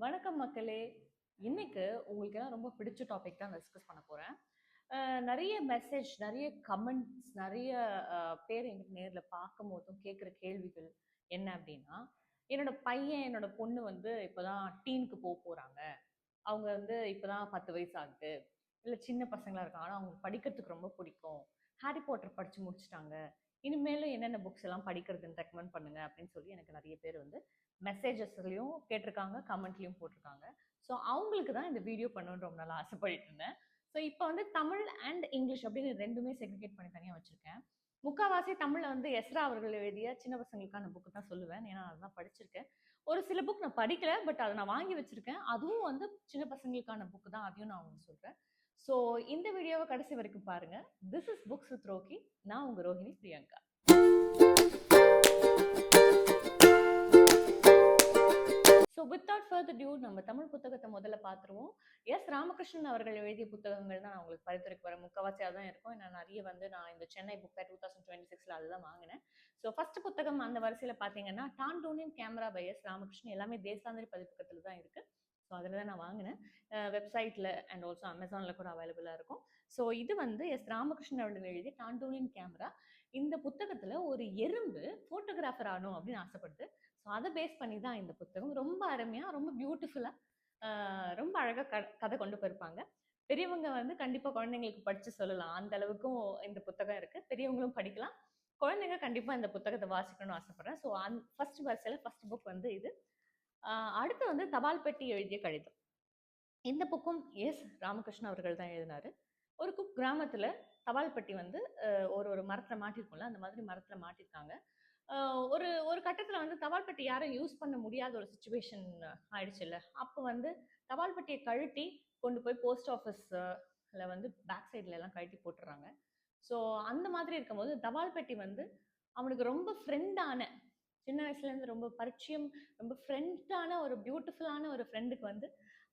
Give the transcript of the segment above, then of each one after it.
வணக்கம் மக்களே. இன்னைக்கு உங்களுக்கு எல்லாம் ரொம்ப பிடிச்ச டாபிக் தான் டிஸ்கஸ் பண்ண போறேன். நிறைய மெசேஜ், நிறைய கமெண்ட்ஸ், நிறைய பேர் எனக்கு நேர்ல பார்க்கும்போதும் கேட்குற கேள்விகள் என்ன அப்படின்னா, என்னோட பையன், என்னோட பொண்ணு வந்து இப்பதான் டீனுக்கு போறாங்க. அவங்க வந்து இப்பதான் 10 வயசு ஆகுது. இல்ல சின்ன பசங்களா இருக்காங்க. ஆனா அவங்களுக்கு படிக்கிறதுக்கு ரொம்ப பிடிக்கும். ஹாரி பாட்டர் படிச்சு முடிச்சுட்டாங்க. இனிமேலும் என்னென்ன புக்ஸ் எல்லாம் படிக்கிறதுன்னு ரெக்கமெண்ட் பண்ணுங்க அப்படின்னு சொல்லி எனக்கு நிறைய பேர் வந்து மெசேஜஸ்லயும் கேட்டிருக்காங்க, கமெண்ட்லயும் போட்டிருக்காங்க. ஸோ அவங்களுக்கு தான் இந்த வீடியோ பண்ணணும்னு ரொம்ப நாள் ஆசைப்பட்டுட்டு இருந்தேன். ஸோ இப்போ வந்து தமிழ் அண்ட் இங்கிலீஷ் அப்படின்னு ரெண்டுமே செக்ரிகேட் பண்ணி தனியாக வச்சிருக்கேன். முக்காவாசி தமிழ்ல வந்து எஸ்ரா அவர்கள் எழுதிய சின்ன பசங்களுக்கான புக்கு தான் சொல்லுவேன். ஏன்னா அதுதான் படிச்சிருக்கேன். ஒரு சில புக் நான் படிக்கல. பட் அதை நான் வாங்கி வச்சிருக்கேன். அதுவும் வந்து சின்ன பசங்களுக்கான புக் தான். அதையும் நான் உங்களுக்கு சொல்றேன். ஸோ இந்த வீடியோவை கடைசி வரைக்கும் பாருங்க. This is books with Rohi. நான் உங்க Rohini Priyanka. So without further due நம்ம தமிழ் புத்தகத்தை முதல்ல பார்த்துருவோம். எஸ் ராமகிருஷ்ணன் அவர்கள் எழுதிய புத்தகங்கள் தான் நான் உங்களுக்கு பரிந்துரைக்கு வரேன். முக்கவாசியாக தான் இருக்கும். ஏன்னா நிறைய வந்து நான் இந்த சென்னை புக்கை 2026 அதுதான் வாங்கினேன். ஸோ ஃபர்ஸ்ட் புத்தகம் அந்த வரிசையில் பார்த்தீங்கன்னா டான்டூனின் கேமரா பை எஸ் ராமகிருஷ்ணன். எல்லாமே தேசாந்திரி பதிப்பகத்தில் தான் இருக்கு. ஸோ அதில் தான் நான் வாங்கினேன். வெப்சைட்டில் அண்ட் ஆல்சோ அமேசானில் கூட அவைலபிளாக இருக்கும். ஸோ இது வந்து எஸ் ராமகிருஷ்ணன் அவர்கள் எழுதிய டான்டூனின் கேமரா. இந்த புத்தகத்தில் ஒரு எறும்பு ஃபோட்டோகிராஃபர் ஆகணும் அப்படின்னு ஆசைப்படுது. ஸோ அதை பேஸ் பண்ணி தான் இந்த புத்தகம். ரொம்ப அருமையாக, ரொம்ப பியூட்டிஃபுல்லாக, ரொம்ப அழகாக கதை கொண்டு போயிருப்பாங்க. பெரியவங்க வந்து கண்டிப்பாக குழந்தைங்களுக்கு படித்து சொல்லலாம். அந்த அளவுக்கும் இந்த புத்தகம் இருக்குது. பெரியவங்களும் படிக்கலாம். குழந்தைங்க கண்டிப்பாக இந்த புத்தகத்தை வாசிக்கணும்னு ஆசைப்படுறேன். ஸோ ஃபர்ஸ்ட் வரிசையில் ஃபர்ஸ்ட் புக் வந்து இது. அடுத்து வந்து தபால் பெட்டி எழுதிய கடிதம். இந்த புக்கும் எஸ் ராமகிருஷ்ணன் அவர்கள் தான் எழுதினாரு. ஒரு கிராமத்துல தபால் பெட்டி வந்து ஒரு மரத்துல மாட்டிருக்கும்ல, அந்த மாதிரி மரத்துல மாட்டிருக்காங்க. ஒரு ஒரு கட்டத்துல வந்து தபால் பெட்டி யாரும் யூஸ் பண்ண முடியாத ஒரு சுச்சுவேஷன் ஆயிடுச்சுல்ல. அப்போ வந்து தபால் பெட்டியை கழட்டி கொண்டு போய் போஸ்ட் ஆஃபீஸ்ல வந்து பேக் சைட்ல எல்லாம் கழட்டி போட்டுறாங்க. ஸோ அந்த மாதிரி இருக்கும்போது தபால் பெட்டி வந்து அவனுக்கு ரொம்ப ஃப்ரெண்டான, சின்ன வயசுல இருந்து ரொம்ப பரிச்சயம், ரொம்ப ஃப்ரெண்டான ஒரு பியூட்டிஃபுல்லான ஒரு ஃப்ரெண்டுக்கு வந்து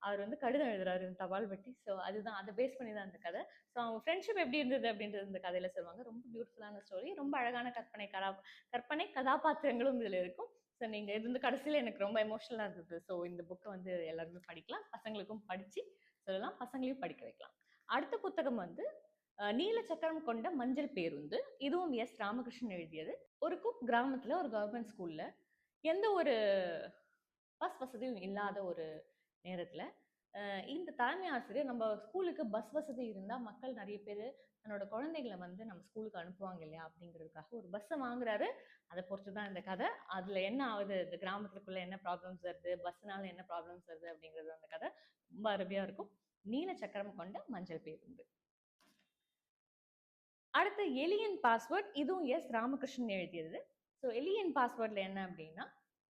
அவர் வந்து கடிதம் எழுதுறாரு தபால் பெட்டி. ஸோ அதுதான், அதை பேஸ் பண்ணி தான் அந்த கதை. ஸோ அவங்க ஃப்ரெண்ட்ஷிப் எப்படி இருந்தது அப்படின்றது இந்த கதையில சொல்லுவாங்க. ரொம்ப பியூட்டிஃபுல்லான ஸ்டோரி. ரொம்ப அழகான கற்பனை கதாபாத்திரங்களும் இதுல இருக்கும். ஸோ நீங்க இது வந்து கடைசியில எனக்கு ரொம்ப எமோஷனலா இருந்தது. ஸோ இந்த புக்கை வந்து எல்லாருமே படிக்கலாம். பசங்களுக்கும் படிச்சு சொல்லலாம், பசங்களையும் படிக்க வைக்கலாம். அடுத்த புத்தகம் வந்து நீல சக்கரம் கொண்ட மஞ்சள் பேருந்து. இதுவும் எஸ் ராமகிருஷ்ணன் எழுதியது. ஒரு கிராமத்துல ஒரு கவர்மெண்ட் ஸ்கூல்ல எந்த ஒரு பஸ் வசதியும் இல்லாத ஒரு நேரத்துல இந்த தலைமை ஆசிரியர், நம்ம ஸ்கூலுக்கு பஸ் வசதி இருந்தா மக்கள் நிறைய பேர் தன்னோட குழந்தைகளை வந்து நம்ம ஸ்கூலுக்கு அனுப்புவாங்க இல்லையா அப்படிங்கிறதுக்காக ஒரு பஸ்ஸை வாங்குறாரு. அதை பொறுத்து தான் இந்த கதை. அதுல என்ன ஆகுது, இந்த கிராமத்துக்குள்ள என்ன ப்ராப்ளம்ஸ் வருது, பஸ்னால என்ன ப்ராப்ளம்ஸ் வருது அப்படிங்கிறது அந்த கதை. ரொம்ப அருமையா இருக்கும். நீல சக்கரம் கொண்ட மஞ்சள் பேருந்து. அடுத்து எலியன் பாஸ்வேர்ட். இதுவும் எஸ் ராமகிருஷ்ணன் எழுதியது. ஸோ எலியன் பாஸ்வேர்ட்ல என்ன அப்படின்னா,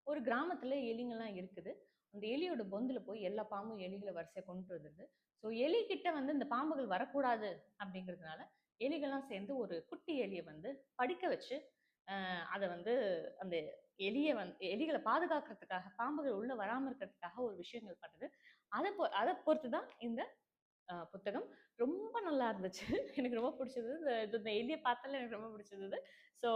ஒரு கிராமத்துல எலிங்கெல்லாம் இருக்குது. அந்த எலியோட பொந்துல போய் எல்லா பாம்பும் எலிகளை வரிசையா கொண்டு வந்துருது. ஸோ எலி கிட்ட வந்து இந்த பாம்புகள் வரக்கூடாது அப்படிங்கிறதுனால எலிகள்லாம் சேர்ந்து ஒரு குட்டி எலியை வந்து படிக்க வச்சு அதை வந்து அந்த எலிகளை பாதுகாக்கிறதுக்காக, பாம்புகள் உள்ள வராம இருக்கிறதுக்காக ஒரு விஷயங்கள் பண்ணுது. அதை பொறுத்து தான் இந்த புத்தகம். ரொம்ப நல்லா இருந்துச்சு. எனக்கு ரொம்ப பிடிச்சது. இந்த எலியை பார்த்தாலே எனக்கு ரொம்ப பிடிச்சது. ஸோ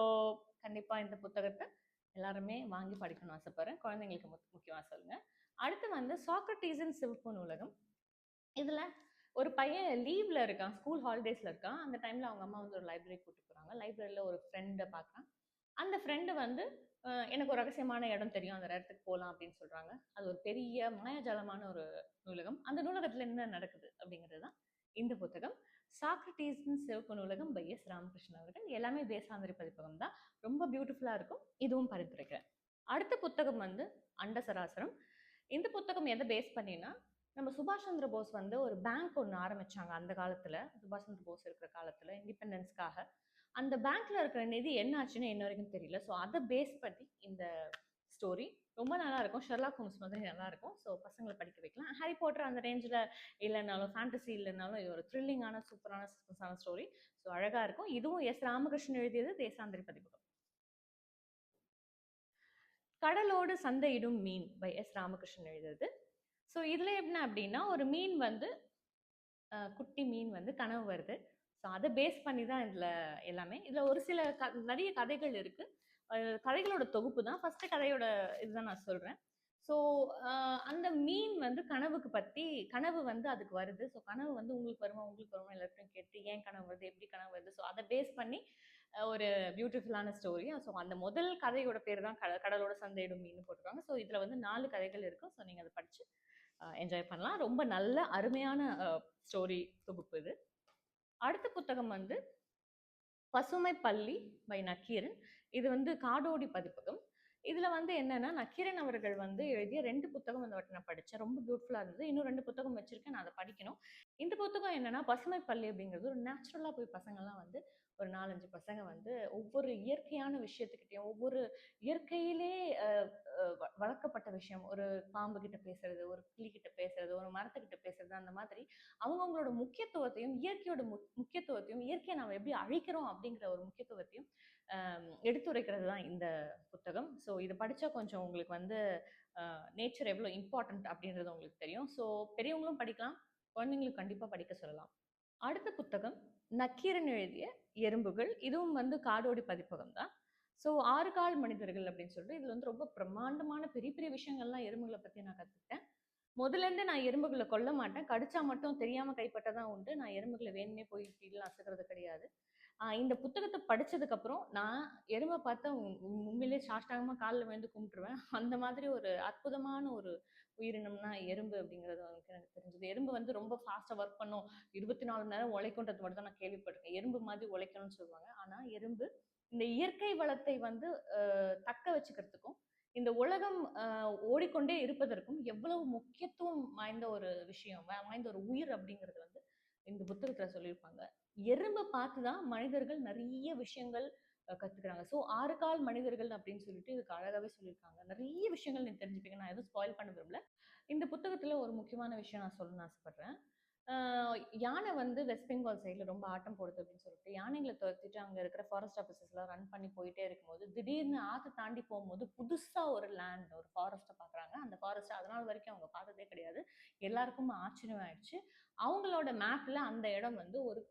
கண்டிப்பா இந்த புத்தகத்தை எல்லாருமே வாங்கி படிக்கணும்னு ஆசைப்படுறேன். குழந்தைங்களுக்கு முக்கியமா சொல்லுங்க. அடுத்து வந்து சாக்ரட்டீஸின் சிவப்பு நூலகம். இதுல ஒரு பையன் லீவ்ல இருக்கான், ஸ்கூல் ஹாலிடேஸ்ல இருக்கான். அந்த டைம்ல அவங்க அம்மா வந்து ஒரு லைப்ரரி கூட்டு போறாங்க. லைப்ரரியில ஒரு ஃப்ரெண்டை பார்க்குறான். அந்த ஃப்ரெண்டு வந்து எனக்கு ஒரு ரகசியமான இடம் தெரியும், அந்த இடத்துக்கு போகலாம் அப்படின்னு சொல்றாங்க. அது ஒரு பெரிய மாயாஜாலமான ஒரு நூலகம். அந்த நூலகத்துல என்ன நடக்குது அப்படிங்கிறது தான் இந்த புத்தகம். சாக்ரட்டீஸின் சிவப்பு நூலகம் பை எஸ் ராமகிருஷ்ணன் அவர்கள். எல்லாமே தேசாந்திரி பதிப்பகம் தான். ரொம்ப பியூட்டிஃபுல்லா இருக்கும். இதுவும் பரிந்துரைக்கிறேன். அடுத்த புத்தகம் வந்து அண்டசராசரம். இந்த புத்தகம் எதை பேஸ் பண்ணினா, நம்ம சுபாஷ் சந்திர போஸ் வந்து ஒரு பேங்க் ஒன்று ஆரம்பிச்சாங்க அந்த காலத்துல. சுபாஷ் சந்திர போஸ் இருக்கிற காலத்துல இண்டிபெண்டன்ஸ்க்காக. அந்த பேங்க்ல இருக்கிற நிதி என்ன ஆச்சுன்னு இன்ன வரைக்கும் தெரியல. ஸோ அதை பேஸ் பண்ணி இந்த ஸ்டோரி ரொம்ப நல்லா இருக்கும். ஷெர்லாக் ஹோம்ஸ் மாதிரி நல்லா இருக்கும். ஸோ பசங்களை படிக்க வைக்கலாம். ஹாரி பாட்டர் அந்த ரேஞ்சில் இல்லைனாலும், ஃபேண்டசி இல்லைனாலும், இது ஒரு த்ரில்லிங்கான சூப்பரான சஸ்பென்ஸான ஸ்டோரி. ஸோ அழகா இருக்கும். இதுவும் எஸ் ராமகிருஷ்ணன் எழுதியது, தேசாந்திரி பதிப்பகம். கடலோடு சண்டையிடும் மீன் பை எஸ் ராமகிருஷ்ணன் எழுதியது. ஸோ இதுல என்ன அப்படின்னா, ஒரு மீன் வந்து குட்டி மீன் வந்து கனவு வருது. ஸோ அதை பேஸ் பண்ணி தான் இதில் எல்லாமே. இதில் ஒரு சில நிறைய கதைகள் இருக்கு. கதைகளோட தொகுப்பு தான். ஃபர்ஸ்ட் கதையோட இதுதான் நான் சொல்றேன். ஸோ அந்த மீன் வந்து கனவு வந்து அதுக்கு வருது. ஸோ கனவு வந்து உங்களுக்கு வருமா எல்லார்ட்டயும் கேட்டு ஏன் கனவு வருது? எப்படி கனவு வருது? ஸோ அத பேஸ் பண்ணி ஒரு பியூட்டிஃபுல்லான ஸ்டோரி. ஸோ அந்த முதல் கதையோட பேரு தான் கடலோட சந்தையிடும் மீன்னு போட்டிருக்காங்க. ஸோ இதுல வந்து 4 கதைகள் இருக்கும். ஸோ நீங்க அத படிச்சு என்ஜாய் பண்ணலாம். ரொம்ப நல்ல அருமையான ஸ்டோரி தொகுப்பு இது. அடுத்த புத்தகம் வந்து பசுமை பள்ளி பை நக்கீரன். இது வந்து காடோடி பதிப்பகம். இதுல வந்து என்னன்னா, நக்கீரன் அவர்கள் வந்து எழுதிய 2 புத்தகம் இந்த வாட்டி நான் படிச்சேன். ரொம்ப பியூட்டிஃபுல்லா இருந்தது. இன்னும் 2 புத்தகம் வச்சிருக்கேன். நான் அத படிக்கணும். இந்த புத்தகம் என்னன்னா, பசுமை பள்ளி அப்படிங்கிறது ஒரு நேச்சுரலா போய் பசங்கலாம் வந்து ஒரு 4, 5 பசங்க வந்து ஒவ்வொரு இயற்கையான விஷயத்துக்கிட்டயும், ஒவ்வொரு இயற்கையிலே அ அ வளர்க்கப்பட்ட விஷயம். ஒரு பாம்பு கிட்ட பேசுறது, ஒரு கிளி கிட்ட பேசுறது, ஒரு மரத்துக்கிட்ட பேசுறது, அந்த மாதிரி அவங்கவங்களோட முக்கியத்துவத்தையும், இயற்கையோட முக்கியத்துவத்தையும், இயற்கையை நாம எப்படி அழிக்கிறோம் அப்படிங்கிற ஒரு முக்கியத்துவத்தையும் எடுத்துரைக்கிறது தான் இந்த புத்தகம். ஸோ இத படிச்சா கொஞ்சம் உங்களுக்கு வந்து நேச்சர் எவ்வளோ இம்பார்ட்டன்ட் அப்படின்றது உங்களுக்கு தெரியும். ஸோ பெரியவங்களும் படிக்கலாம், குழந்தைங்களுக்கு கண்டிப்பா படிக்க சொல்லலாம். அடுத்த புத்தகம் நக்கீரன் எழுதிய எறும்புகள். இதுவும் வந்து காடோடி பதிப்பகம் தான். ஸோ 6 கால் மனிதர்கள் அப்படின்னு சொல்லிட்டு இதுல வந்து ரொம்ப பிரம்மாண்டமான பெரிய பெரிய விஷயங்கள்லாம் எறும்புகளை பத்தி நான் கத்துக்கிட்டேன். முதல்ல இருந்து நான் எறும்புகளை கொல்ல மாட்டேன். கடிச்சா மட்டும் தெரியாம கைப்பட்டதான் உண்டு. நான் எறும்புகளை வேணும்னே போய் கீழ நசுக்கிறது கிடையாது. இந்த புத்தகத்த படிச்சதுக்கு அப்புறம் நான் எறும்ப பார்த்தா உண்மையிலேயே சாஷ்டாங்கமா கால்ல விழுந்து கும்பிட்டுருவேன். அந்த மாதிரி ஒரு அற்புதமான ஒரு உயிரினம்னா எறும்பு அப்படிங்கிறது வந்து எனக்கு தெரிஞ்சது. எறும்பு வந்து ரொம்ப ஃபாஸ்ட்டா ஒர்க் பண்ணும். 24 மணி நேரம் உழைக்கும்ன்றது மட்டும் தான் நான் கேள்விப்பட்டிருக்கேன். எறும்பு மாதிரி உழைக்கணும்னு சொல்லுவாங்க. ஆனா எறும்பு இந்த இயற்கை வளத்தை வந்து தக்க வச்சுக்கிறதுக்கும், இந்த உலகம் ஓடிக்கொண்டே இருப்பதற்கும் எவ்வளவு முக்கியத்துவம் வாய்ந்த ஒரு விஷயம், வாய்ந்த ஒரு உயிர் அப்படிங்கிறது வந்து இந்த புத்தகத்துல சொல்லியிருப்பாங்க. எறும்ப பார்த்து தான் மனிதர்கள் நிறைய விஷயங்கள் கத்துக்கிறாங்க. ஸோ 6 கால் மனிதர்கள் அப்படின்னு சொல்லிட்டு இதுக்கு அழகாவே சொல்லியிருக்காங்க. நிறைய விஷயங்கள் நீங்க தெரிஞ்சுப்பீங்க. நான் எதுவும் ஸ்பாயில் பண்ண விரும்பல. இந்த புத்தகத்துல ஒரு முக்கியமான விஷயம் நான் சொல்லணும்னு ஆசைப்படுறேன். ஆ யானை வந்து வெஸ்ட் பெங்கால் சைடுல ரொம்ப ஆட்டம் போடுது அப்படின்னு சொல்லிட்டு, யானைங்கள துரத்திட்டு அங்க இருக்கிற ஃபாரஸ்ட் ஆஃபீசர்ஸ்லாம் ரன் பண்ணி போயிட்டே இருக்கும்போது, திடீர்னு ஆத்த தாண்டி போகும்போது, புதுசா ஒரு லேண்ட், ஒரு ஃபாரஸ்ட்ட பார்க்குறாங்க. அந்த ஃபாரஸ்ட்ட அதனாள் வரைக்கும் அவங்க பார்த்ததே கிடையாது. எல்லாருக்கும் ஆச்சரியம் ஆயிடுச்சு. அவங்களோட மேப்ல அந்த இடம் வந்து ஒரு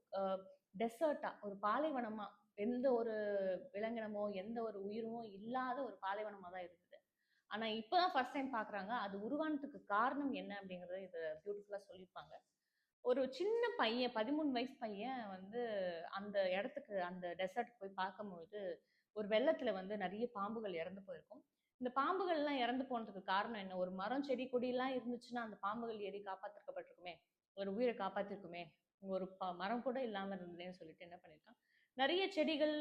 டெசர்ட்டா, ஒரு பாலைவனமா, எந்த ஒரு விலங்கினமோ, எந்த ஒரு உயிரினமோ இல்லாத ஒரு பாலைவனமா தான் இருந்தது. ஆனா இப்ப தான் ஃபர்ஸ்ட் டைம் பார்க்குறாங்க. அது உருவானதுக்கு காரணம் என்ன அப்படிங்கிறத இத பியூட்டிஃபுல்லா சொல்லியிருப்பாங்க. ஒரு சின்ன பையன் 13 வயசு பையன் வந்து அந்த இடத்துக்கு அந்த டெசர்ட்க்கு போய் பார்க்கும்பொழுது, ஒரு வெள்ளத்துல வந்து நெறைய பாம்புகள் இறந்து போயிருக்கும். இந்த பாம்புகள்லாம் இறந்து போனதுக்கு காரணம் என்ன? ஒரு மரம், செடி, கொடிலாம் இருந்துச்சுன்னா, அந்த பாம்புகள் ஏறி காப்பாத்திருக்கப்பட்டிருக்குமே! ஒரு உயிர காப்பாத்திருக்குமே! ஒரு மரம் கூட இல்லாம இருந்ததேன்னு சொல்லிட்டு என்ன பண்ணியிருக்கான், நெறைய செடிகள்,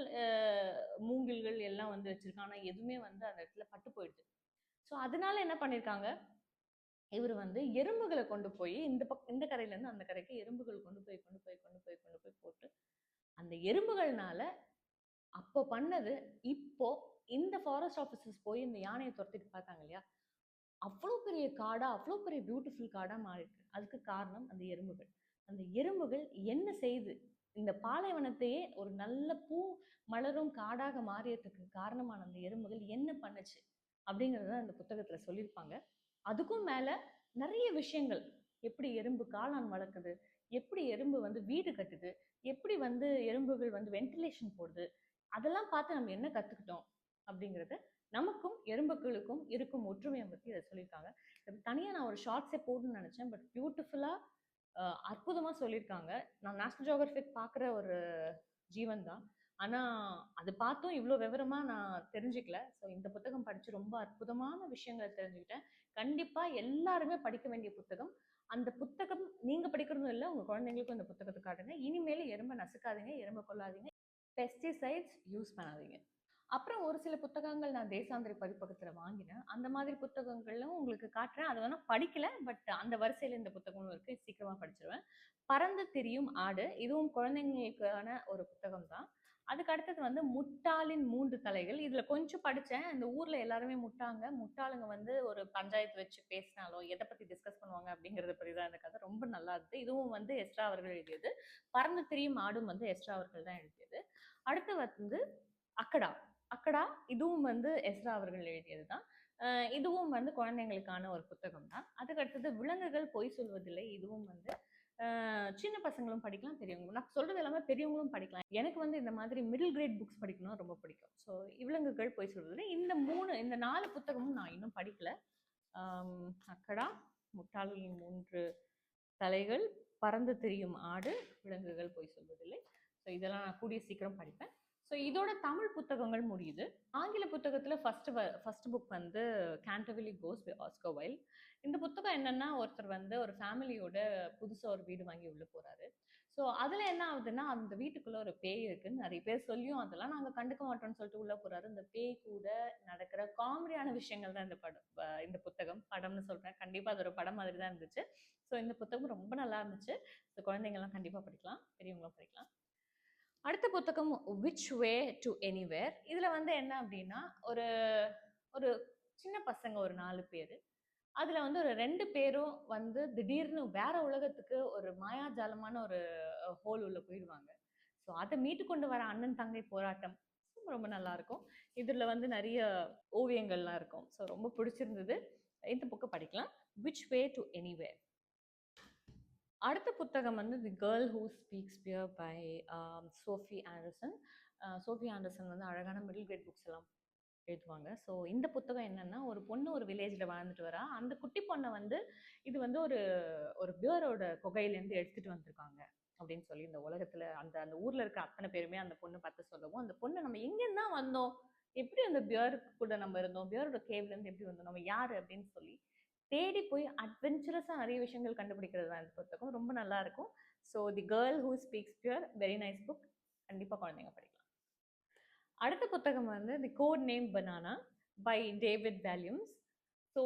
மூங்கில்கள் எல்லாம் வந்து வச்சிருக்கான். ஆனா எதுவுமே வந்து அந்த இடத்துல பட்டு போயிடுது. ஸோ அதனால என்ன பண்ணியிருக்காங்க, இவரு வந்து எறும்புகள கொண்டு போய் இந்த கரையிலேருந்து அந்த கரைக்கு எறும்புகள் கொண்டு போய் போட்டு, அந்த எறும்புகள்னால அப்போ பண்ணது, இப்போ இந்த ஃபாரஸ்ட் ஆஃபீசர்ஸ் போய் இந்த யானைய தொரத்திட்டு பார்த்தாங்க இல்லையா? அவ்ளோ பெரிய காடா, அவ்ளோ பெரிய பியூட்டிஃபுல் காடா மாறிருக்கு. அதுக்கு காரணம் அந்த எறும்புகள். அந்த எறும்புகள் என்ன செய்து, இந்த பாலைவனத்தையே ஒரு நல்ல பூ மலரும் காடாக மாறியதுக்கு காரணமான அந்த எறும்புகள் என்ன பண்ணுச்சு? அப்படிங்கிறத அந்த புத்தகத்துல சொல்லியிருப்பாங்க. அதுக்கும் மேல நெறைய விஷயங்கள். எப்படி எறும்பு காளான் வளர்க்குது? எப்படி எறும்பு வந்து வீடு கட்டுது? எப்படி வந்து எறும்புகள் வந்து வென்டிலேஷன் போடுது? அதெல்லாம் பார்த்து நம்ம என்ன கத்துக்கிட்டோம்? அப்படிங்கிறத நமக்கும் எறும்புகளுக்கும் இருக்கும் ஒற்றுமைய பத்தி இத சொல்லியிருக்காங்க. இது தனியா நான் ஒரு ஷார்ட்ஸே போடணும்னு நெனச்சேன். பட் பியூட்டிஃபுல்லா அற்புதமா சொல்லியிருக்காங்க. நான் நேஷனல் ஜியோகிராஃபிக் பார்க்குற ஒரு ஜீவன் தான். ஆனா, அது பார்த்தும் இவ்ளோ விவரமா நான் தெரிஞ்சுக்கல. ஸோ இந்த புத்தகம் படிச்சு ரொம்ப அற்புதமான விஷயங்கள தெரிஞ்சுக்கிட்டேன். கண்டிப்பா எல்லாருமே படிக்க வேண்டிய புத்தகம். அந்த புத்தகம் நீங்க படிக்கிறதும் இல்ல, உங்க குழந்தைங்களுக்கும் இந்த புத்தகத்த காட்டுங்க. இனிமேலு எறும்ப நசுக்காதீங்க, எறும்ப கொல்லாதீங்க. பெஸ்டிசைட்ஸ் யூஸ் பண்ணாதீங்க. அப்புறம் ஒரு சில புத்தகங்கள் நான் தேசாந்திரி பதிப்பகத்துல வாங்கினேன். அந்த மாதிரி புத்தகங்களும் உங்களுக்கு காட்டுறேன். அது வேணா படிக்கல. பட் அந்த வரிசையில இந்த புத்தகமும் இருக்கு. சீக்கிரமா படிச்சுருவேன். பறந்து திரியும் ஆடு. இதுவும் குழந்தைங்களுக்கான ஒரு புத்தகம் தான். அதுக்கு அடுத்தது வந்து முட்டாளின் 3 தலைகள். இதுல கொஞ்சம் படிச்சேன். இந்த ஊர்ல எல்லாருமே முட்டாங்க. முட்டாளுங்க வந்து ஒரு பஞ்சாயத்து வச்சு பேசினாலோ, எத பத்தி டிஸ்கஸ் பண்ணுவாங்க அப்படிங்கிறத பத்தி தான் இந்த கதை. ரொம்ப நல்லா இருந்தது. இதுவும் வந்து எஸ்ட்ரா அவர்கள் எழுதியது. பறந்து திரியும் ஆடும் வந்து எஸ்ட்ரா அவர்கள் தான் எழுதியது. அடுத்து வந்து அக்கடா. அக்கடா இதுவும் வந்து எஸ்ரா அவர்கள் எழுதியது தான். இதுவும் வந்து குழந்தைங்களுக்கான ஒரு புத்தகம் தான். அதுக்கு அடுத்தது விலங்குகள் பொய் சொல்வதில்லை. இதுவும் வந்து சின்ன பசங்களும் படிக்கலாம், பெரியவங்களும். நான் சொல்றது எல்லாமே பெரியவங்களும் படிக்கலாம். எனக்கு வந்து இந்த மாதிரி மிடில் கிரேட் புக்ஸ் படிக்கணும்னா ரொம்ப பிடிக்கும். ஸோ விலங்குகள் பொய் சொல்வதில்லை. இந்த 4 புத்தகமும் நான் இன்னும் படிக்கல. அக்கடா, முட்டாள்களின் 3 தலைகள், பறந்து திரியும் ஆடு, விலங்குகள் பொய் சொல்வதில்லை. ஸோ இதெல்லாம் நான் கூடிய சீக்கிரம் படிப்பேன். ஸோ இதோட தமிழ் புத்தகங்கள் முடியுது. ஆங்கில புத்தகத்துல ஃபர்ஸ்ட் புக் வந்து கேன்டர்வில்லி கோஸ் பை ஆஸ்கர் வைல்ட். இந்த புத்தகம் என்னன்னா, ஒருத்தர் வந்து ஒரு ஃபேமிலியோட புதுசா ஒரு வீடு வாங்கி உள்ள போறாரு. ஸோ அதுல என்ன ஆகுதுன்னா, அந்த வீட்டுக்குள்ள ஒரு பேய் இருக்குன்னு நிறைய பேர் சொல்லியும் அதெல்லாம் நாங்க கண்டுக்க மாட்டோம்னு சொல்லிட்டு உள்ள போறாரு. இந்த பேய் கூட நடக்கிற காமெடியான விஷயங்கள் தான் இந்த புத்தகம். படம்னு சொல்றேன். கண்டிப்பா அது ஒரு படம் மாதிரி தான் இருந்துச்சு. ஸோ இந்த புத்தகம் ரொம்ப நல்லா இருந்துச்சு. ஸோ குழந்தைங்கலாம் கண்டிப்பா படிக்கலாம். பெரியவங்களும் படிக்கலாம். அடுத்த புத்தகம் விச் வே டு எனிவேர். இதுல வந்து என்ன அப்படின்னா, ஒரு ஒரு சின்ன பசங்க ஒரு 4 பேரு. அதுல வந்து ஒரு 2 பேரும் வந்து திடீர்னு வேற உலகத்துக்கு ஒரு மாயாஜாலமான ஒரு ஹோல் உள்ள போயிடுவாங்க. ஸோ அத மீட்டு கொண்டு வர அண்ணன் தங்கை போராட்டம் ரொம்ப ரொம்ப நல்லா இருக்கும். இதுல வந்து நிறைய ஓவியங்கள்லாம் இருக்கும். ஸோ ரொம்ப பிடிச்சிருந்தது. இந்த புக்கை படிக்கலாம். Which way to anywhere. அடுத்த புத்தகம் வந்து the girl who speaks bear by Sophie Anderson. Sophie Anderson வந்து அழகான மிடில் கிரேட் புக்ஸ் எல்லாம் எழுதுவாங்க. ஸோ இந்த புத்தகம் என்னன்னா, ஒரு பொண்ணு ஒரு வில்லேஜில் வாழ்ந்துட்டு வரா. அந்த குட்டி பொண்ணை வந்து இது வந்து ஒரு ஒரு பியரோட குகையிலேருந்து எடுத்துட்டு வந்திருக்காங்க அப்படின்னு சொல்லி இந்த உலகத்துல அந்த அந்த ஊர்ல இருக்க அத்தனை பேருமே அந்த பொண்ணு பார்த்து சொல்லவும், அந்த பொண்ணு நம்ம எங்கேருந்து தான் வந்தோம், எப்படி அந்த பியருக்கு கூட நம்ம இருந்தோம், பியரோட கேவ்ல இருந்து எப்படி வந்தோம், நம்ம யாரு அப்படின்னு சொல்லி தேடி போய் அட்வென்ச்சரஸா நிறைய விஷயங்கள் கண்டுபிடிக்கிறது தான் இந்த புத்தகம். ரொம்ப நல்லா இருக்கும். So the girl who speaks bear, very nice book. கண்டிப்பா குழந்தைங்க படிக்கலாம். அடுத்த புத்தகம் வந்து the code name banana by David Walliams. So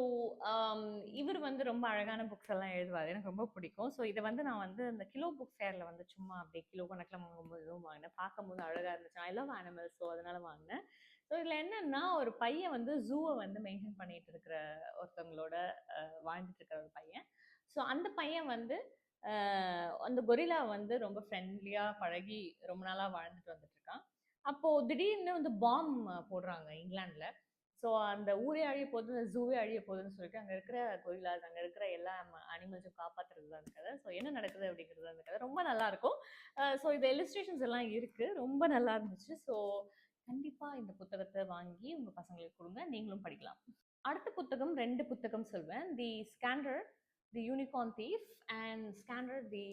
இவர் வந்து ரொம்ப அழகான புக்ஸ் எல்லாம் எழுதுவார். எனக்கு ரொம்ப பிடிக்கும். ஸோ இதை வந்து நான் வந்து இந்த கிலோ புக் ஃபேரில் வந்து சும்மா அப்படியே கிலோ கணக்கில் வாங்கும்போது இதுவும் வாங்கினேன். பார்க்கும்போது அழகாக இருந்துச்சு. ஐ லவ் அனிமல்ஸ், ஸோ அதனால வாங்கினேன். ஸோ இதில் என்னன்னா, ஒரு பையன் வந்து ஜூவை வந்து மெயின்டைன் பண்ணிட்டு இருக்கிற ஒருத்தவங்களோட வாழ்ந்துட்டு இருக்கிற ஒரு பையன். ஸோ அந்த பையன் வந்து அந்த கொரில்லா வந்து ரொம்ப ஃப்ரெண்ட்லியாக பழகி ரொம்ப நாளாக வாழ்ந்துட்டு வந்துட்டு இருக்கான். அப்போ திடீர்னு வந்து பாம் போடுறாங்க இங்கிலாந்துல. ஸோ அந்த ஊரே அழிய போகுது, ஜூவே அழிய போகுதுன்னு சொல்லிட்டு அங்கே இருக்கிற கொரில்லாஸ், அங்கே இருக்கிற எல்லா அனிமல்ஸும் காப்பாற்றுறது தான் அந்த கதை. ஸோ என்ன நடக்குது அப்படிங்கிறது அந்த கதை ரொம்ப நல்லா இருக்கும். ஸோ இந்த இல்லுஸ்ட்ரேஷன்ஸ் எல்லாம் இருக்கு, ரொம்ப நல்லா இருந்துச்சு. ஸோ கண்டிப்பா இந்த புத்தகத்தை வாங்கி உங்க பசங்களுக்கு கொடுங்க, நீங்களும் படிக்கலாம். அடுத்த புத்தகம் 2 புத்தகம் சொல்வேன். The Skandar the unicorn thief and Skandar the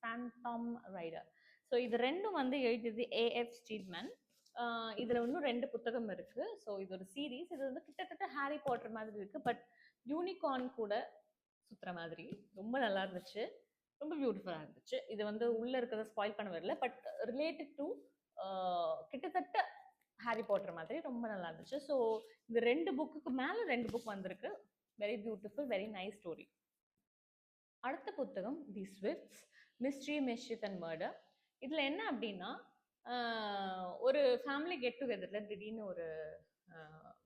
phantom rider. So இது ரெண்டும் வந்து எழுதியது ஏஎஃப் ஸ்டீட்மேன். இதுல இன்னும் 2 புத்தகம் இருக்கு. ஸோ இது ஒரு சீரீஸ். இது வந்து கிட்டத்தட்ட ஹாரி பாட்டர் மாதிரி இருக்கு, பட் யூனிகார்ன் கூட சுத்துற மாதிரி ரொம்ப நல்லா இருந்துச்சு. ரொம்ப பியூட்டிஃபுல்லா இருந்துச்சு. இது வந்து உள்ள இருக்கிறத ஸ்பாயில் பண்ண வரல, பட் ரிலேட்டட் டு கிட்டத்தட்ட ஹாரி பாட்டர் மாதிரி ரொம்ப நல்லா இருந்துச்சு. ஸோ இந்த 2 புக்குக்கு மேல 2 புக் வந்திருக்கு. Very beautiful, very nice story. அடுத்த புத்தகம் தி ஸ்விஃப்ட்ஸ் மிஸ்ட்ரி, மிஸ்chief அண்ட் மர்டர். இதுல என்ன அப்படின்னா, ஒரு ஃபேமிலி கெட் டுகெதர்ல திடீர்னு ஒரு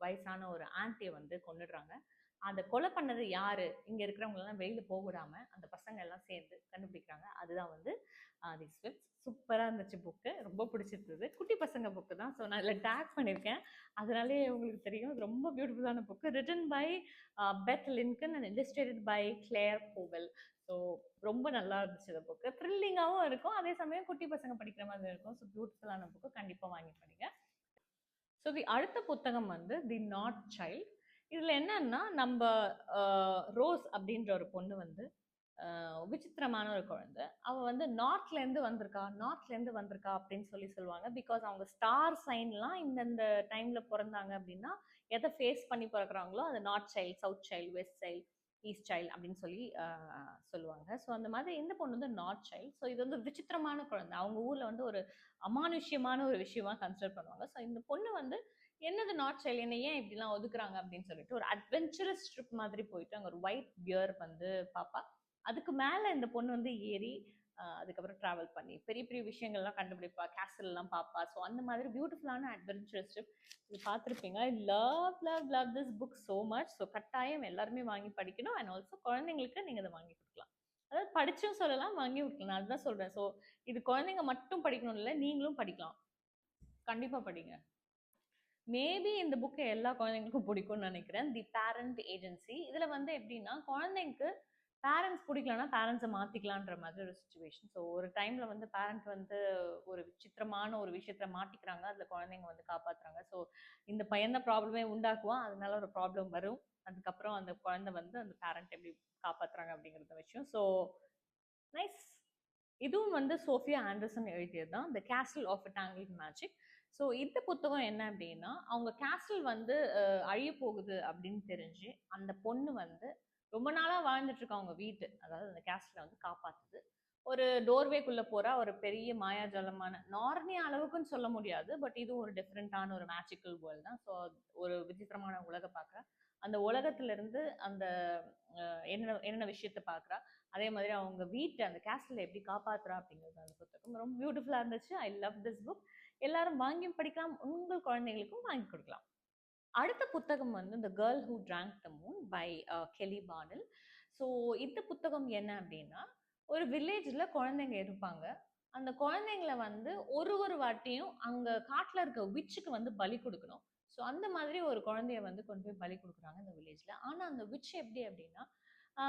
வயசான ஒரு ஆன்ட்டியை வந்து கொன்னுடுறாங்க. அந்த கொலை பண்ணது யாரு, இங்க இருக்கிறவங்க எல்லாம் வெளியில போக விடாம அந்த பசங்க எல்லாம் சேர்ந்து கண்டுபிடிக்கிறாங்க. அதுதான் வந்து தி ஸ்விஃப்ட்ஸ். சூப்பரா இருந்துச்சு புக்கு, ரொம்ப பிடிச்சிருந்தது. குட்டி பசங்க புக்கு தான். ஸோ நான் இதில் டேக் பண்ணியிருக்கேன், அதனாலே உங்களுக்கு தெரியும். இது ரொம்ப பியூட்டிஃபுல்லான book, written by Beth Lincoln and illustrated by Claire Powell. So ரொம்ப நல்லா இருந்துச்சு இந்த புக்கு. த்ரில்லிங்காகவும் இருக்கும், அதே சமயம் குட்டி பசங்க படிக்கிற மாதிரி இருக்கும். ஸோ பியூட்டிஃபுல்லான புக்கு, கண்டிப்பாக வாங்கி படிங்க. ஸோ அடுத்த புத்தகம் வந்து தி நாட் சைல்ட். இதுல என்னன்னா, நம்ம ரோஸ் அப்படின்ற ஒரு பொண்ணு வந்து விசித்திரமான ஒரு குழந்தை. அவ வந்து நார்த்ல இருந்து வந்திருக்கா அப்படின்னு சொல்லுவாங்க. பிகாஸ் அவங்க ஸ்டார் சைன்லாம் இந்தந்த டைம்ல பிறந்தாங்க அப்படின்னா எதை ஃபேஸ் பண்ணி பிறக்கிறாங்களோ அது north child, south child, west child, east child அப்படின்னு சொல்லி சொல்லுவாங்க. ஸோ அந்த மாதிரி இந்த பொண்ணு வந்து நார்த் சைல்டு. ஸோ இது வந்து விசித்திரமான குழந்தை. அவங்க ஊர்ல வந்து ஒரு அமானுஷ்யமான ஒரு விஷயமா கன்சிடர் பண்ணுவாங்க. ஸோ இந்த பொண்ணு வந்து என்னது நார்த் சைல்டு, என்ன ஏன் இப்படிலாம் ஒதுக்குறாங்க அப்படின்னு சொல்லிட்டு ஒரு அட்வென்ச்சரஸ் ட்ரிப் மாதிரி போயிட்டு அங்கே ஒரு ஒயிட் பியர் வந்து பாப்பா. அதுக்கு மேல இந்த பொண்ணு வந்து ஏறி அதுக்கப்புறம் டிராவல் பண்ணி பெரிய பெரிய விஷயங்கள்லாம் கண்டுபிடிப்பா, கேசல் எல்லாம் பாப்பா. ஸோ அந்த மாதிரி பியூட்டிஃபுல்லான அட்வென்ச்சரஸ் ட்ரிப். இது பார்த்துருப்பீங்க. I love this book so much. So கட்டாயம் எல்லாருமே வாங்கி படிக்கணும். அண்ட் ஆல்சோ குழந்தைங்களுக்கு நீங்க இதை வாங்கி கொடுக்கலாம். அதாவது படிச்சும் சொல்லலாம், வாங்கி கொடுக்கலாம். நான் அதுதான் சொல்றேன். ஸோ இது குழந்தைங்க மட்டும் படிக்கணும் இல்லை, நீங்களும் படிக்கலாம். கண்டிப்பா படிங்க. மேபி இந்த புக்கு எல்லா குழந்தைங்களுக்கும் பிடிக்கும்னு நினைக்கிறேன். தி பேரண்ட் ஏஜென்சி. இதுல வந்து எப்படின்னா, குழந்தைங்களுக்கு பேரண்ட்ஸ் பிடிக்கலன்னா பேரண்ட்ஸை மாத்திக்கலான்ற மாதிரி ஒரு சுச்சுவேஷன். ஸோ ஒரு டைம்ல வந்து பேரண்ட் வந்து ஒரு விசித்திரமான ஒரு விஷயத்துல மாட்டிக்கிறாங்க, அதுல குழந்தைங்க வந்து காப்பாத்துறாங்க. ஸோ இந்த பையன் தான் ப்ராப்ளமே உண்டாக்குவான், அதனால ஒரு ப்ராப்ளம் வரும். அதுக்கப்புறம் அந்த குழந்தை வந்து அந்த பேரண்ட் எப்படி காப்பாத்துறாங்க அப்படிங்கிறது விஷயம். So nice. இதுவும் வந்து சோஃபியா ஆண்டர்சன் எழுதியது தான், the castle of a tangled magic. So இந்த புத்தகம் என்ன அப்படின்னா, அவங்க கேஸ்டில் வந்து அழிய போகுது அப்படின்னு தெரிஞ்சு அந்த பொண்ணு வந்து ரொம்ப நாளா வாழ்ந்துட்டு இருக்க அவங்க வீட்டு, அதாவது அந்த கேஸ்டில வந்து காப்பாத்துது. ஒரு டோர்வேக்குள்ள போறா, ஒரு பெரிய மாயாஜாலமான நார்னியா அளவுக்குன்னு சொல்ல முடியாது, பட் இது ஒரு டிஃப்ரெண்டான ஒரு மேஜிக்கல் வேர்ல்ட் தான். ஸோ ஒரு விசித்திரமான உலக பார்க்குறா. அந்த உலகத்துல இருந்து அந்த என்னென்ன என்னென்ன விஷயத்த பார்க்குறா, அதே மாதிரி அவங்க வீட்டை அந்த கேஸ்டில் எப்படி காப்பாத்துறா அப்படிங்கிறது அந்த புத்தகம் ரொம்ப பியூட்டிஃபுல்லா இருந்துச்சு. I love this book. எல்லாரும் வாங்கியும் படிக்கலாம், உங்கள் குழந்தைகளுக்கும் வாங்கி கொடுக்கலாம். அடுத்த புத்தகம் வந்து the girl who drank the moon by Kelly Barnhill. So இந்த புத்தகம் என்ன அப்படின்னா, ஒரு வில்லேஜ்ல குழந்தைங்க இருப்பாங்க. அந்த குழந்தைங்கள வந்து ஒரு ஒரு வாட்டியும் அங்க காட்டுல இருக்க விட்சுக்கு வந்து பலி கொடுக்கணும். ஸோ அந்த மாதிரி ஒரு குழந்தைய வந்து கொண்டு போய் பலி கொடுக்குறாங்க இந்த வில்லேஜ்ல. ஆனா அந்த விட்ச் எப்படி அப்படின்னா,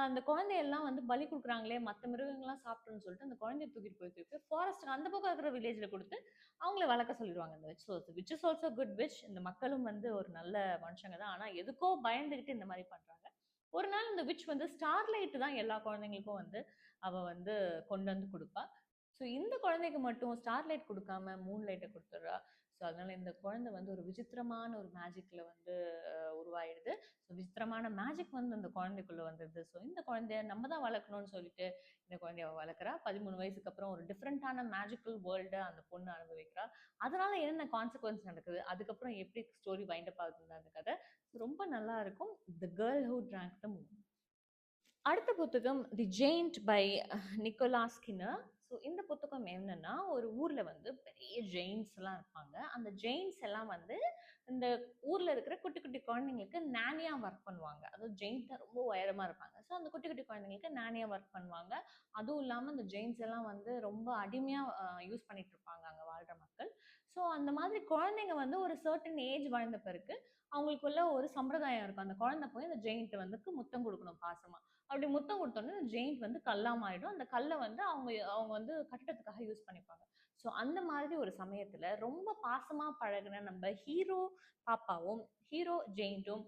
அந்த குழந்தையெல்லாம் வந்து பலி குடுக்குறாங்களே, மத்த மிருகங்கள்லாம் சாப்பிட்டுருன்னு சொல்லிட்டு, அந்த குழந்தைய தூக்கிட்டு போய் ஃபாரஸ்ட்க்கு அந்த பக்கம் இருக்கிற வில்லேஜ்ல குடுத்து, அவங்கள வளர்க்க சொல்லிருவாங்க இந்த witch. Witch is also good witch. இந்த மக்களும் வந்து ஒரு நல்ல மனுஷங்க தான். ஆனா எதுக்கோ பயந்துகிட்டு இந்த மாரி பண்றாங்க. ஒரு நாள் இந்த விட்ச் வந்து ஸ்டார்லைட் தான் எல்லா குழந்தைங்களுக்கும் வந்து அவ வந்து கொண்டு வந்து குடுப்பா. ஸோ இந்த குழந்தைக்கு மட்டும் ஸ்டார்லைட் குடுக்காம மூன் லைட்ட குடுத்துடுறா. ஸோ அதனால இந்த குழந்தை வந்து ஒரு விசித்திரமான ஒரு மேஜிக்ல வந்து உருவாயிடுது. ஸோ விசித்திரமான மேஜிக் வந்து அந்த குழந்தைக்குள்ள வந்துடுது. ஸோ இந்த குழந்தைய நம்ம தான் வளர்க்கணும்னு சொல்லிட்டு இந்த குழந்தைய அவ வளர்க்குறா. 13 வயசுக்கு அப்புறம் ஒரு டிஃப்ரெண்டான மேஜிக்கல் வேர்ல்ட அந்த பொண்ணு அனுபவிக்கிறா. அதனால என்னென்ன கான்சிக்வன்ஸ் நடக்குது, அதுக்கப்புறம் எப்படி ஸ்டோரி வைண்ட் அப் ஆகுது அந்த கதை. ரொம்ப நல்லா இருக்கும். The girl who drank the moon. அடுத்த புத்தகம் the giant by Nicola Skinner. So இந்த புத்தகம் என்னன்னா, ஒரு ஊர்ல வந்து பெரிய ஜெயின்ஸ் எல்லாம் இருப்பாங்க. அந்த ஜெயின்ஸ் எல்லாம் வந்து இந்த ஊர்ல இருக்கிற குட்டி குட்டி குழந்தைங்களுக்கு நானியா ஒர்க் பண்ணுவாங்க. அதாவது ஜெயின்ட் ரொம்ப உயரமா இருப்பாங்க. ஸோ அந்த குட்டி குட்டி குழந்தைங்களுக்கு நானியா ஒர்க் பண்ணுவாங்க. அதுவும் இல்லாம இந்த ஜெயின்ஸ் எல்லாம் வந்து ரொம்ப அடிமையா யூஸ் பண்ணிட்டு இருப்பாங்க அங்க வாழ்ற மக்கள். ஸோ அந்த மாதிரி குழந்தைங்க வந்து ஒரு சர்டன் ஏஜ் வாழ்ந்த பிறகு அவங்களுக்குள்ள ஒரு சம்பிரதாயம் இருக்கும். அந்த குழந்தை போய் அந்த ஜெயிண்ட் வந்துக்கு முத்தம் கொடுக்கணும் பாசமா. அப்படி முத்தம் கொடுத்தோன்னே ஜெயிண்ட் வந்து கல்லா மாறிடும். அந்த கல்லை வந்து அவங்க அவங்க வந்து கட்டடத்துக்காக யூஸ் பண்ணிப்பாங்க. ஸோ அந்த மாதிரி ஒரு சமயத்துல ரொம்ப பாசமா பழகுன நம்ம ஹீரோ பாப்பாவும் ஹீரோ ஜெயிண்ட்டும்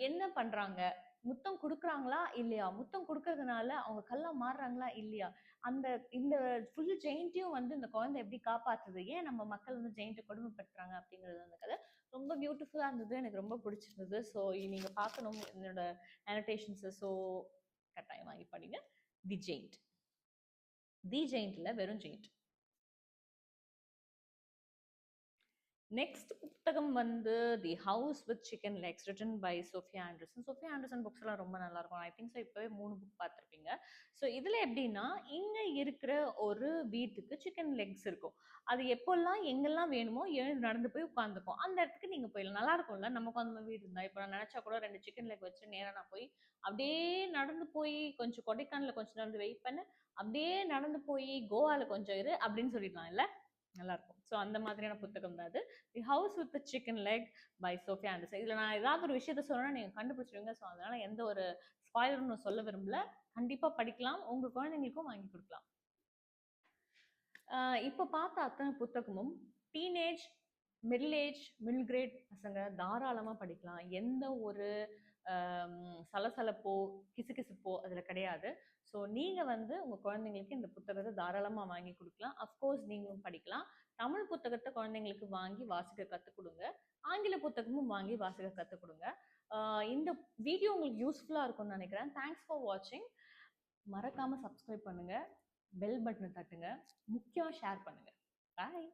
என்ன பண்றாங்க, முத்தம் கொடுக்குறாங்களா இல்லையா, முத்தம் கொடுக்கறதுனால அவங்க கல்லா மாறுறாங்களா இல்லையா, அந்த இந்த ஃபுல் ஜெயிண்ட்டையும் வந்து இந்த குழந்தை எப்படி காப்பாத்துது, ஏன் நம்ம மக்கள் வந்து ஜெயிண்ட்டை கொடுமைப்படுத்துறாங்க அப்படிங்கிறது அந்த கதை ரொம்ப பியூட்டிஃபுல்லா இருந்தது. எனக்கு ரொம்ப பிடிச்சிருந்தது. ஸோ நீங்க பார்க்கணும் என்னோட annotations. ஸோ கட்டாயம் வாங்கி படிங்க. தி ஜெயிண்ட். தி ஜெயிண்ட்ல வெறும் ஜெயிண்ட். நெக்ஸ்ட் புத்தகம் வந்து the house with chicken legs written by Sophia Anderson. Sophia Anderson books எல்லாம் ரொம்ப நல்லா இருக்கும். ஐ திங்க் ஸோ இப்போவே 3 புக் பார்த்துருப்பீங்க. ஸோ இதில் எப்படின்னா, இங்கே இருக்கிற ஒரு வீட்டுக்கு சிக்கன் லெக்ஸ் இருக்கும். அது எப்போல்லாம் எங்கெல்லாம் வேணுமோ எழுந்து நடந்து போய் உட்காந்துக்கும். அந்த இடத்துக்கு நீங்கள் போயிடலாம். நல்லா இருக்கும்ல, நமக்கு அந்த வீடு இருந்தால். இப்போ நான் நினச்சா கூட 2 சிக்கன் லெக் வச்சு நேராக நான் போய் அப்படியே நடந்து போய் கொஞ்சம் கொடைக்கானலில் கொஞ்சம் நடந்து வெயிட் பண்ணு, அப்படியே நடந்து போய் கோவாவில் கொஞ்சம் இரு அப்படின்னு சொல்லிடலாம் இல்லை, நல்லா இருக்கும். ஸோ அந்த மாதிரியான புத்தகம் தான் அது. The house with chicken leg by Sophia Anderson. இதில் நான் ஏதாவது ஒரு விஷயத்த சொல்லணும்னா நீங்கள் கண்டுபிடிச்சிருவீங்க. ஸோ அதனால எந்த ஒரு ஸ்பாயிலரும் நான் சொல்ல விரும்பல. கண்டிப்பாக படிக்கலாம், உங்கள் குழந்தைங்களுக்கும் வாங்கி கொடுக்கலாம். இப்போ பார்த்த அத்தனை புத்தகமும் teenage, middle age, middle grade பசங்க தாராளமாக படிக்கலாம். எந்த ஒரு சலசலப்போ கிசுகிசுப்போ அதில் கிடையாது. ஸோ நீங்கள் வந்து உங்கள் குழந்தைங்களுக்கு இந்த புத்தகத்தை தாராளமாக வாங்கி கொடுக்கலாம். அஃப்கோர்ஸ் நீங்களும் படிக்கலாம். தமிழ் புத்தகத்தை குழந்தைங்களுக்கு வாங்கி வாசிக்க கற்றுக் கொடுங்க. ஆங்கில புத்தகமும் வாங்கி வாசிக்க கற்றுக் கொடுங்க. இந்த வீடியோ உங்களுக்கு யூஸ்ஃபுல்லாக இருக்கும்னு நினைக்கிறேன். தேங்க்ஸ் ஃபார் வாட்சிங். மறக்காமல் சப்ஸ்கிரைப் பண்ணுங்கள், பெல் பட்டனை தட்டுங்க, முக்கியம் ஷேர் பண்ணுங்கள். பாய்.